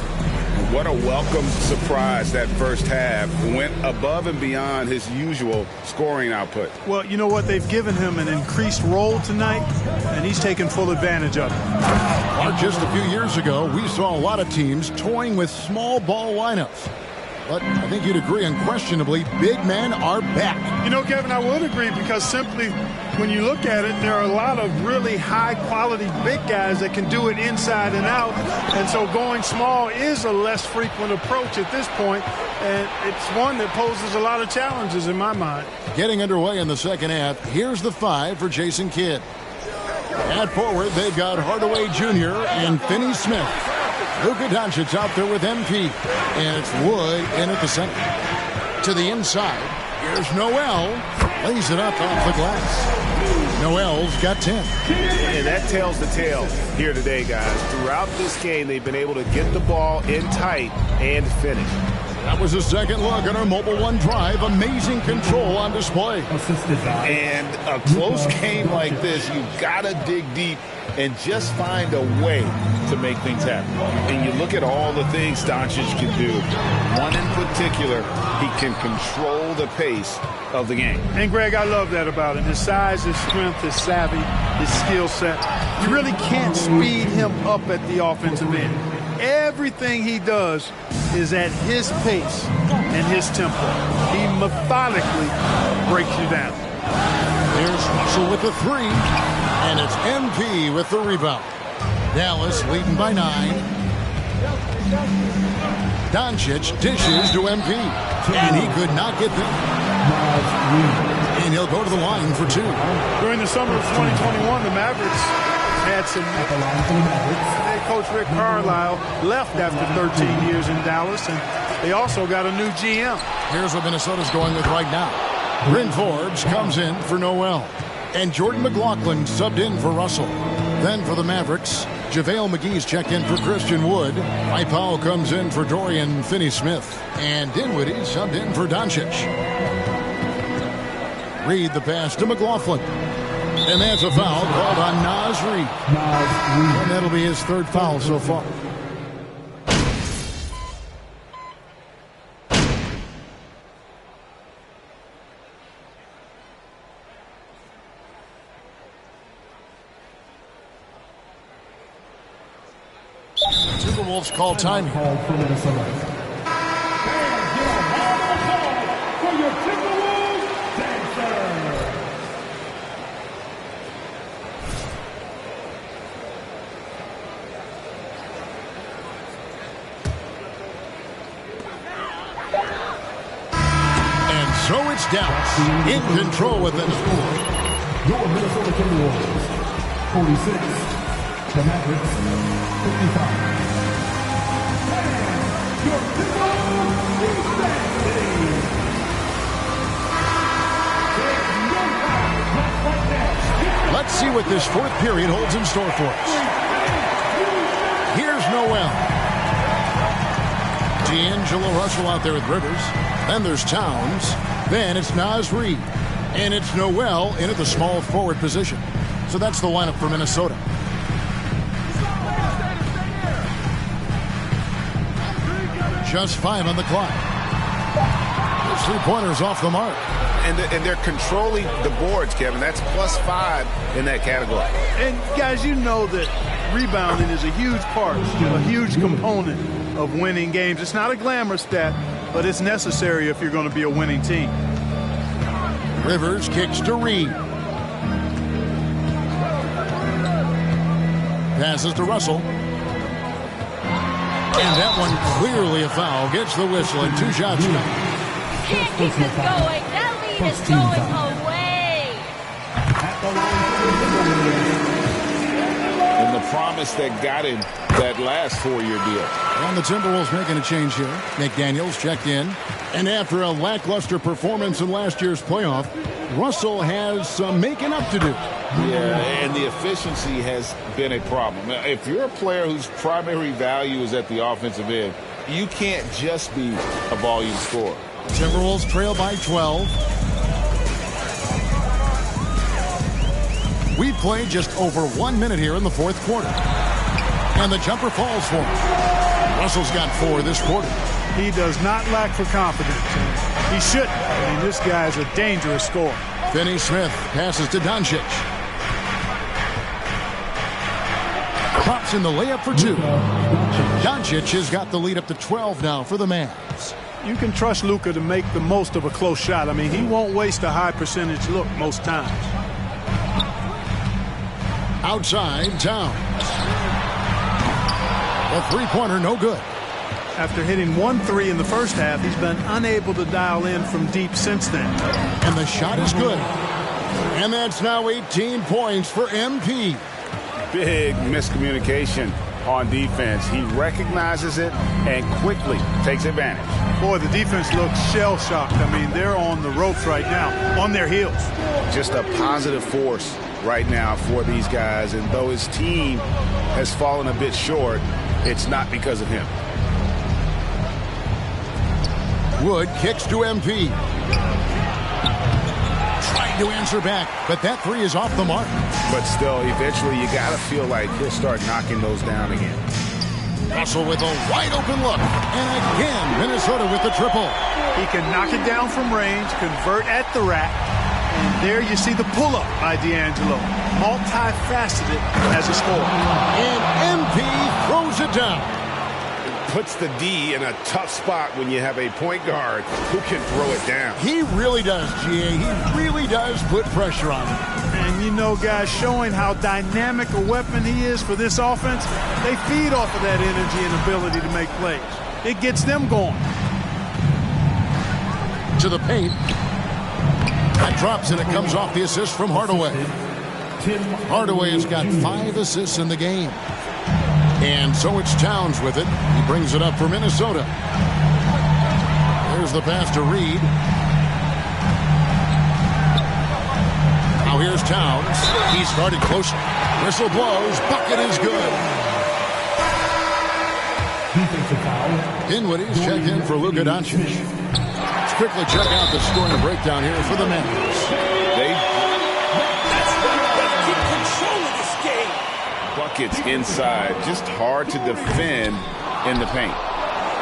[SPEAKER 21] What a welcome surprise that first half. Went above and beyond his usual scoring output.
[SPEAKER 7] Well, you know what? They've given him an increased role tonight, and he's taken full advantage of it.
[SPEAKER 14] Just a few years ago, we saw a lot of teams toying with small ball lineups. But I think you'd agree unquestionably, big men are back.
[SPEAKER 7] You know, Kevin, I would agree because simply when you look at it, there are a lot of really high-quality big guys that can do it inside and out. And so going small is a less frequent approach at this point, and it's one that poses a lot of challenges in my mind.
[SPEAKER 14] Getting underway in the second half, here's the 5 for Jason Kidd. At forward, they've got Hardaway Jr. and Finney Smith. Luka Doncic out there with MP. And it's Wood in at the center. To the inside. Here's Noel. Lays it up off the glass. Noel's got 10.
[SPEAKER 9] And that tells the tale here today, guys. Throughout this game, they've been able to get the ball in tight and finish.
[SPEAKER 14] That was a second look at our Mobile One drive. Amazing control on display.
[SPEAKER 21] And a close game like this, you've got to dig deep and just find a way to make things happen. And you look at all the things Doncic can do. One in particular, he can control the pace of the game.
[SPEAKER 7] And, Greg, I love that about him. His size, his strength, his savvy, his skill set. You really can't speed him up at the offensive end. Everything he does is at his pace and his tempo. He methodically breaks you down.
[SPEAKER 14] There's Russell with the 3, and it's MP with the rebound. Dallas leading by 9. Doncic dishes to MP, and he could not get there. And he'll go to the line for 2.
[SPEAKER 7] During the summer of 2021, the Mavericks had some. Head coach Rick Carlisle left after 13 years in Dallas, and they also got a new GM.
[SPEAKER 14] Here's what Minnesota's going with right now. Bryn Forbes comes in for Noel. And Jordan McLaughlin subbed in for Russell. Then for the Mavericks, JaVale McGee's checked in for Christian Wood. Mike Powell comes in for Dorian Finney-Smith. And Dinwiddie subbed in for Doncic. Reed the pass to McLaughlin. And that's a foul called on Naz Reid. And that'll be his 3rd foul so far. Timberwolves call time. So it's Dallas in control with it.
[SPEAKER 8] Your Minnesota Timberwolves, 46. The Mavericks, 55. Your Timberwolves defense.
[SPEAKER 14] Let's see what this 4th period holds in store for us. Here's Noel. D'Angelo Russell out there with Rivers. Then there's Towns. Then it's Naz Reid. And it's Noel in at the small forward position. So that's the lineup for Minnesota. Just 5 on the clock. Those 3-pointers off the mark.
[SPEAKER 9] And they're controlling the boards, Kevin. That's +5 in that category.
[SPEAKER 7] And guys, you know that rebounding is a huge part, a huge component of winning games. It's not a glamour stat, but it's necessary if you're going to be a winning team.
[SPEAKER 14] Rivers kicks to Reed. Passes to Russell. And that one clearly a foul. Gets the whistle and 2 shots now.
[SPEAKER 12] Can't keep this going. That lead is going away.
[SPEAKER 19] And the promise that got him that last 4-year deal.
[SPEAKER 14] And the Timberwolves making a change here. McDaniels checked in. And after a lackluster performance in last year's playoff, Russell has some making up to do.
[SPEAKER 19] Yeah, and the efficiency has been a problem. If you're a player whose primary value is at the offensive end, you can't just be a volume scorer.
[SPEAKER 14] Timberwolves trail by 12. We played just over 1 minute here in the 4th quarter. And the jumper falls for him. Russell's got 4 this quarter.
[SPEAKER 7] He does not lack for confidence. He shouldn't. I mean, this guy is a dangerous scorer.
[SPEAKER 14] Finney-Smith passes to Doncic. Pops in the layup for 2. Doncic has got the lead up to 12 now for the Mavs.
[SPEAKER 7] You can trust Luka to make the most of a close shot. I mean, he won't waste a high percentage look most times.
[SPEAKER 14] Outside, Towns. A 3-pointer, no good.
[SPEAKER 7] After hitting 1 3 in the first half, he's been unable to dial in from deep since then.
[SPEAKER 14] And the shot is good. And that's now 18 points for MP.
[SPEAKER 9] Big miscommunication on defense. He recognizes it and quickly takes advantage.
[SPEAKER 7] Boy, the defense looks shell-shocked. I mean, they're on the ropes right now, on their heels.
[SPEAKER 9] Just a positive force right now for these guys. And though his team has fallen a bit short, it's not because of him.
[SPEAKER 14] Wood kicks to MP. Trying to answer back, but that 3 is off the mark.
[SPEAKER 9] But still, eventually you got to feel like he'll start knocking those down again.
[SPEAKER 14] Russell with a wide open look. And again, Minnesota with the triple.
[SPEAKER 7] He can knock it down from range, convert at the rack. And there you see the pull-up by D'Angelo. Multifaceted as a scorer.
[SPEAKER 14] And MP throws it down.
[SPEAKER 9] Puts the D in a tough spot when you have a point guard who can throw it down.
[SPEAKER 14] He really does, GA. He really does put pressure on him.
[SPEAKER 7] And you know, guys, showing how dynamic a weapon he is for this offense, they feed off of that energy and ability to make plays. It gets them going.
[SPEAKER 14] To the paint. That drops and it comes off the assist from Hardaway. Hardaway has got 5 assists in the game. And so it's Towns with it. He brings it up for Minnesota. There's the pass to Reed. Now here's Towns. He started close. Whistle blows. Bucket is good.
[SPEAKER 8] Defensive foul.
[SPEAKER 14] Dinwiddie's checked in for Luka Doncic. Let's quickly check out the scoring breakdown here for the Mavericks.
[SPEAKER 21] Buckets inside, just hard to defend in the paint.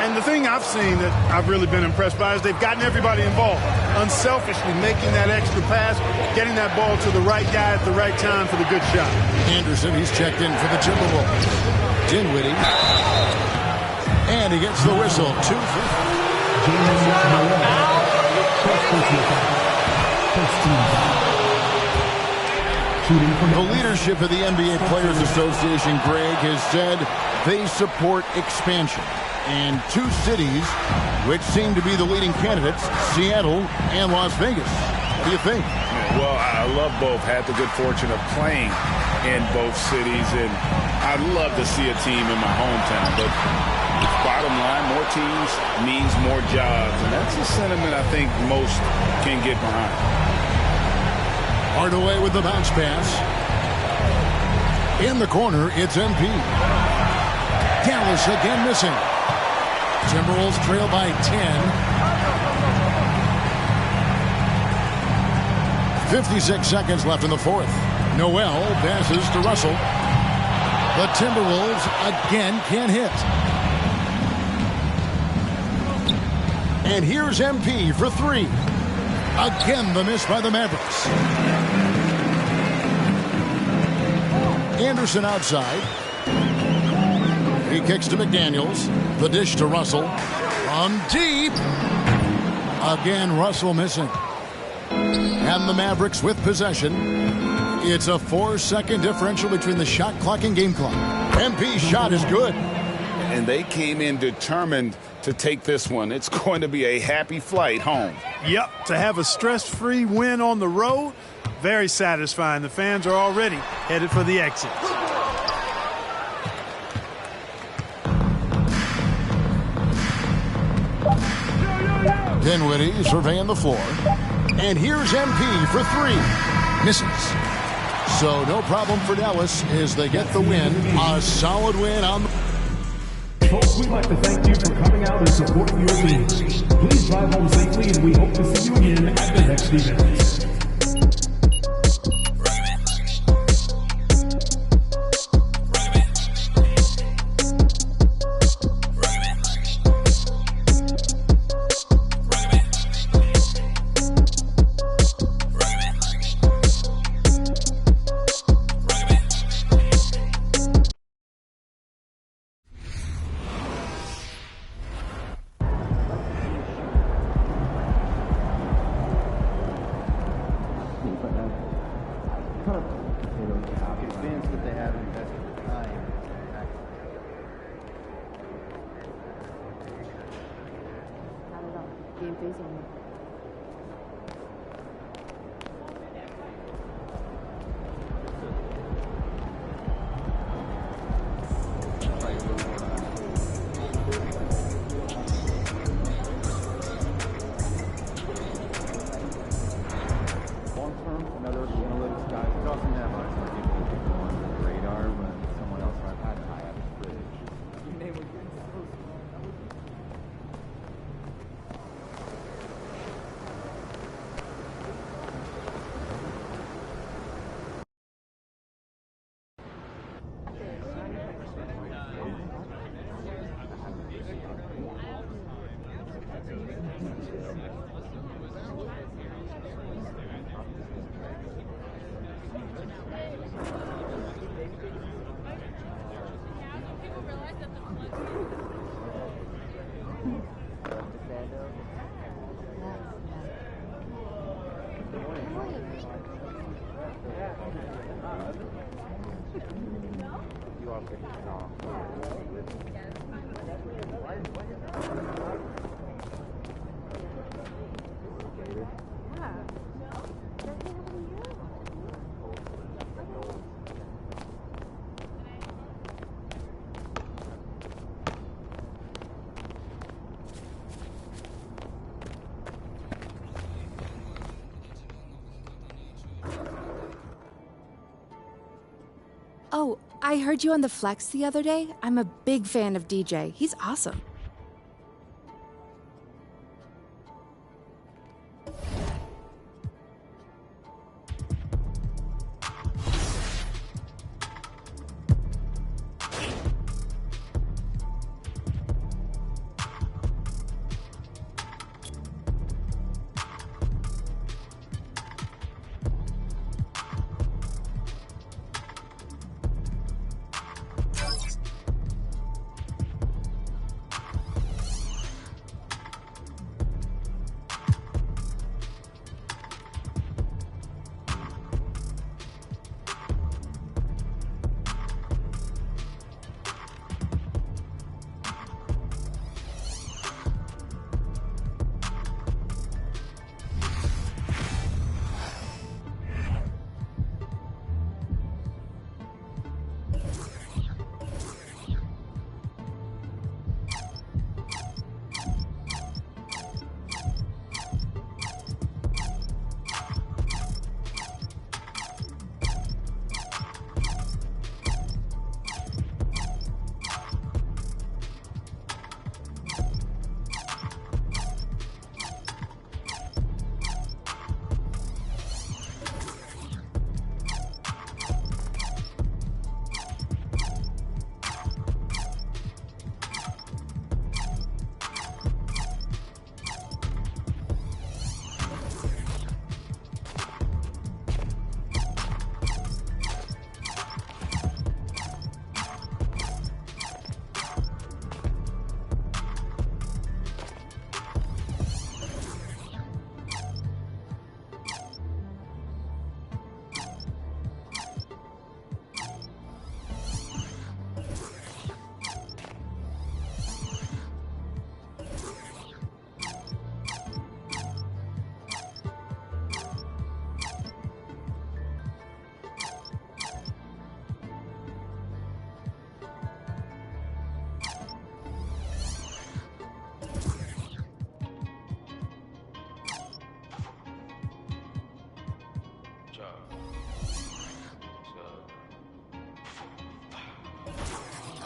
[SPEAKER 6] And the thing I've seen that I've really been impressed by is they've gotten everybody involved, unselfishly making that extra pass, getting that ball to the right guy at the right time for the good shot.
[SPEAKER 14] Anderson, he's checked in for the Timberwolves. Dinwiddie. And he gets the whistle. 2 for The leadership of the NBA Players Association, Greg, has said they support expansion. And 2 cities which seem to be the leading candidates, Seattle and Las Vegas. What do you think?
[SPEAKER 21] Well, I love both. Had the good fortune of playing in both cities, and I'd love to see a team in my hometown. But bottom line, more teams means more jobs, and that's a sentiment I think most can get behind.
[SPEAKER 14] Hardaway with the bounce pass. In the corner, it's MP. Dallas again missing. Timberwolves trail by 10. 56 seconds left in the fourth. Noel passes to Russell. The Timberwolves again can't hit. And here's MP for 3. Again the miss by the Mavericks. Anderson outside. He kicks to McDaniels. The dish to Russell. From deep. Again, Russell missing. And the Mavericks with possession. It's a 4-second differential between the shot clock and game clock. MP's shot is good.
[SPEAKER 21] And they came in determined to take this one. It's going to be a happy flight home.
[SPEAKER 6] Yep, to have a stress-free win on the road, very satisfying. The fans are already headed for the exit.
[SPEAKER 14] Dinwiddie surveying the floor. And here's MP for 3. Misses. So no problem for Dallas as they get the win. A solid win on the...
[SPEAKER 8] Folks, we'd like to thank you for coming out and supporting your teams. Please drive home safely, and we hope to see you again at the next event.
[SPEAKER 5] I heard you on the Flex the other day. I'm a big fan of DJ. He's awesome.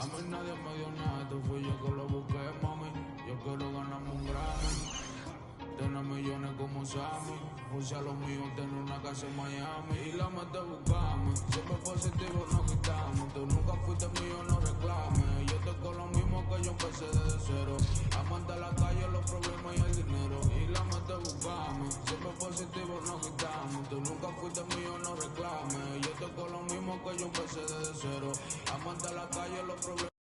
[SPEAKER 11] A mí nadie me dio nada, esto fui yo que lo busqué, mami. Yo quiero ganarme un Grammy, tener millones como Sammy. Puse a los míos, tener una casa en Miami. Y la meta buscame, siempre positivo no quitamos. Tú nunca fuiste mío, no reclames. Yo tengo lo mismo que yo empecé desde cero. Amante a la calle, los problemas y el dinero. Y la meta buscame, siempre positivo no quitamos. Tú nunca fuiste mío, no reclames. Yo tengo lo mismo que yo empecé desde cero. Amante a la calle, los problemas.